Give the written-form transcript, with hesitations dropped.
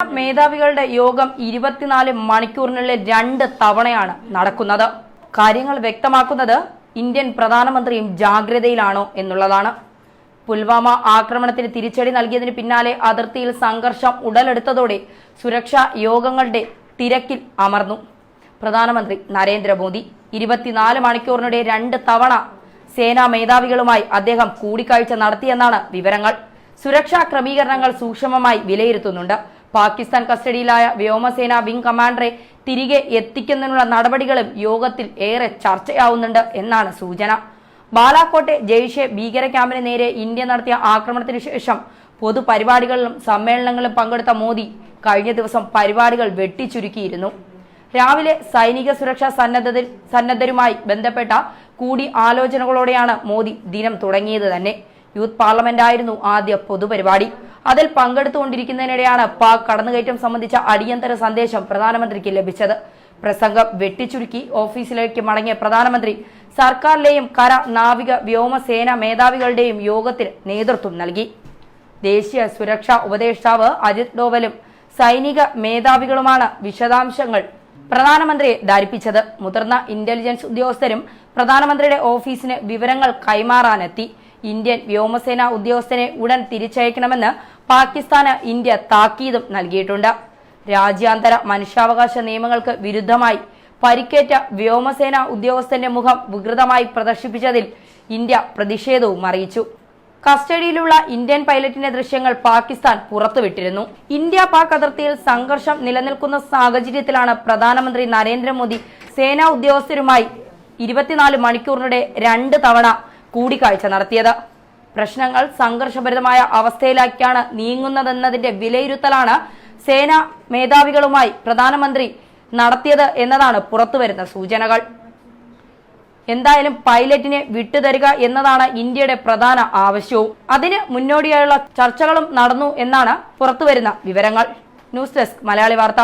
മേധാവികളുടെ യോഗം 24 മണിക്കൂറിനുള്ളിൽ 2 തവണയാണ് നടക്കുന്നത്. കാര്യങ്ങൾ വ്യക്തമാക്കുന്നത് ഇന്ത്യൻ പ്രധാനമന്ത്രിയും ജാഗ്രതയിലാണോ എന്നുള്ളതാണ്. പുൽവാമ ആക്രമണത്തിന് തിരിച്ചടി നൽകിയതിന് പിന്നാലെ അതിർത്തിയിൽ സംഘർഷം ഉടലെടുത്തതോടെ സുരക്ഷാ യോഗങ്ങളുടെ തിരക്കിൽ അമർന്നു പ്രധാനമന്ത്രി നരേന്ദ്രമോദി. 24 മണിക്കൂറിനിടെ 2 തവണ സേനാ മേധാവികളുമായി അദ്ദേഹം കൂടിക്കാഴ്ച നടത്തിയെന്നാണ് വിവരങ്ങൾ. സുരക്ഷാ ക്രമീകരണങ്ങൾ സൂക്ഷ്മമായി വിലയിരുത്തുന്നുണ്ട്. പാകിസ്ഥാൻ കസ്റ്റഡിയിലായ വ്യോമസേന വിംഗ് കമാൻഡറെ തിരികെ എത്തിക്കുന്നതിനുള്ള നടപടികളും യോഗത്തിൽ ഏറെ ചർച്ചയാവുന്നുണ്ട് എന്നാണ് സൂചന. ബാലാക്കോട്ടെ ജെയ്ഷെ ഭീകര ക്യാമ്പിന് നേരെ ഇന്ത്യ നടത്തിയ ആക്രമണത്തിന് ശേഷം പൊതുപരിപാടികളിലും സമ്മേളനങ്ങളിലും പങ്കെടുത്ത മോദി കഴിഞ്ഞ ദിവസം പരിപാടികൾ വെട്ടിച്ചുരുക്കിയിരുന്നു. രാവിലെ സൈനിക സുരക്ഷാ സന്നദ്ധരുമായി ബന്ധപ്പെട്ട കൂടിയാലോചനകളോടെയാണ് മോദി ദിനം തുടങ്ങിയത് തന്നെ. യൂത്ത് പാർലമെന്റ് ആയിരുന്നു ആദ്യ പൊതുപരിപാടി. അതിൽ പങ്കെടുത്തുകൊണ്ടിരിക്കുന്നതിനിടെയാണ് പാക് കടന്നുകയറ്റം സംബന്ധിച്ച അടിയന്തര സന്ദേശം പ്രധാനമന്ത്രിക്ക് ലഭിച്ചത്. പ്രസംഗം വെട്ടിച്ചുരുക്കി ഓഫീസിലേക്ക് മടങ്ങിയ പ്രധാനമന്ത്രി സർക്കാരിലെയും കര, നാവിക, വ്യോമസേന മേധാവികളുടെയും യോഗത്തിന് നേതൃത്വം നൽകി. ദേശീയ സുരക്ഷാ ഉപദേഷ്ടാവ് അജിത് ഡോവലും സൈനിക മേധാവികളുമാണ് വിശദാംശങ്ങൾ പ്രധാനമന്ത്രിയെ ധരിപ്പിച്ചത്. മുതിർന്ന ഇന്റലിജൻസ് ഉദ്യോഗസ്ഥരും പ്രധാനമന്ത്രിയുടെ ഓഫീസിന് വിവരങ്ങൾ കൈമാറാനെത്തി. ഇന്ത്യൻ വ്യോമസേന ഉദ്യോഗസ്ഥനെ ഉടൻ തിരിച്ചയക്കണമെന്ന് പാകിസ്ഥാന് ഇന്ത്യ താക്കീതും നൽകിയിട്ടുണ്ട്. രാജ്യാന്തര മനുഷ്യാവകാശ നിയമങ്ങൾക്ക് വിരുദ്ധമായി പരിക്കേറ്റ വ്യോമസേന ഉദ്യോഗസ്ഥന്റെ മുഖം വികൃതമായി പ്രദർശിപ്പിച്ചതിൽ ഇന്ത്യ പ്രതിഷേധവും അറിയിച്ചു. കസ്റ്റഡിയിലുള്ള ഇന്ത്യൻ പൈലറ്റിന്റെ ദൃശ്യങ്ങൾ പാകിസ്ഥാൻ പുറത്തുവിട്ടിരുന്നു. ഇന്ത്യ പാക് അതിർത്തിയിൽ സംഘർഷം നിലനിൽക്കുന്ന സാഹചര്യത്തിലാണ് പ്രധാനമന്ത്രി നരേന്ദ്രമോദി സേനാ ഉദ്യോഗസ്ഥരുമായി 24 മണിക്കൂറിനിടെ 2 തവണ കൂടിക്കാഴ്ച നടത്തിയത്. പ്രശ്നങ്ങൾ സംഘർഷഭരിതമായ അവസ്ഥയിലേക്കാണ് നീങ്ങുന്നതെന്നതിന്റെ വിലയിരുത്തലാണ് സേനാ മേധാവികളുമായി പ്രധാനമന്ത്രി നടത്തിയത് എന്നതാണ് പുറത്തുവരുന്ന സൂചനകൾ. എന്തായാലും പൈലറ്റിനെ വിട്ടുതരിക എന്നതാണ് ഇന്ത്യയുടെ പ്രധാന ആവശ്യവും. അതിന് മുന്നോടിയായുള്ള ചർച്ചകളും നടന്നു എന്നാണ് പുറത്തുവരുന്ന വിവരങ്ങൾ. ന്യൂസ് ഡെസ്ക് മലയാളി വാർത്ത.